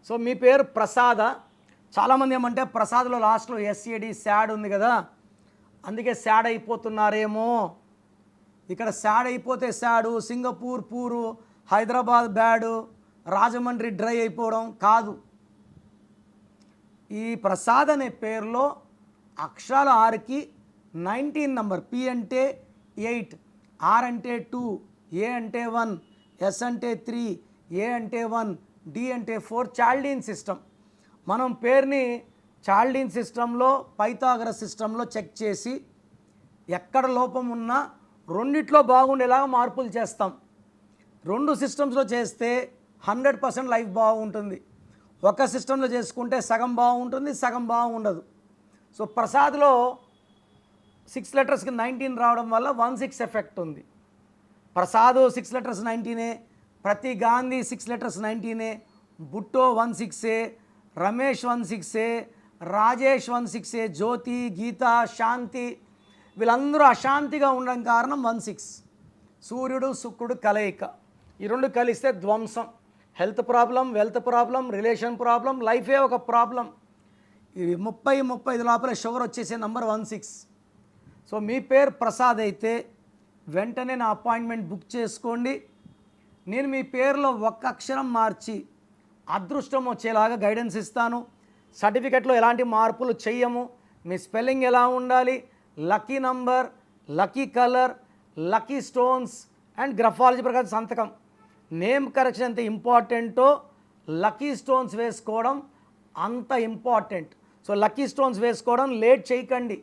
So మీ పేరు ప్రసాద. చాలామంది ఏమంటే ప్రసాద్లో లాస్ట్లో ఎస్ఏడి శాడ్ ఉంది కదా, అందుకే శాడ్ అయిపోతున్నారేమో. ఇక్కడ శాడ్ అయిపోతే sad, Singapore poor, Hyderabad bad, Rajahmundry dry అయిపోవడం కాదు. ఈ ప్రసాద్ అనే పేరులో అక్షరాల ఆరుకి 19 నంబర్. పి అంటే 8, ఆర్ అంటే 2, ఏ అంటే 1, ఎస్ అంటే 3, ఏ అంటే 1, డి అంటే 4. చాల్డీన్ సిస్టమ్. మనం పేరుని చాల్డీన్ సిస్టంలో, పైథాగరస్ సిస్టంలో చెక్ చేసి ఎక్కడ లోపం ఉన్నా రెండిట్లో బాగుండేలాగా మార్పులు చేస్తాం. 2 సిస్టమ్స్లో చేస్తే 100% లైఫ్ బాగుంటుంది. ఒక సిస్టంలో చేసుకుంటే సగం బాగుంటుంది, సగం బాగుండదు. సో ప్రసాద్లో 6 లెటర్స్కి 19 రావడం వల్ల 16 ఎఫెక్ట్ ఉంది. ప్రసాద్ 6 లెటర్స్ 19ఏ, ప్రతి గాంధీ 6 లెటర్స్ 19ఏ, బుట్టో 16ఏ, రమేష్ 16ఏ, రాజేష్ 16ఏ, జ్యోతి, గీత, శాంతి వీళ్ళందరూ అశాంతిగా ఉండడం కారణం 16. సూర్యుడు శుక్రుడు కలయిక, ఈ రెండు కలిస్తే ధ్వంసం. Health problem, wealth problem, relation problem, లైఫే ఒక ప్రాబ్లం. ఇవి 30-35 లోపల షుగర్ వచ్చేసే నంబర్ 16. సో మీ పేరు ప్రసాద్ అయితే వెంటనే నా అపాయింట్మెంట్ బుక్ చేసుకోండి. నేను మీ పేరులో ఒక్క అక్షరం మార్చి అదృష్టం వచ్చేలాగా గైడెన్స్ ఇస్తాను. సర్టిఫికెట్లో ఎలాంటి మార్పులు చెయ్యము. మీ స్పెల్లింగ్ ఎలా ఉండాలి, lucky number, lucky colour, lucky stones and graphology ప్రకారం సంతకం. నేమ్ కరెక్షన్ ఎంత ఇంపార్టెంటో లక్కీ స్టోన్స్ వేసుకోవడం అంత ఇంపార్టెంట్. సో లక్కీ స్టోన్స్ వేసుకోవడం లేట్ చేయకండి.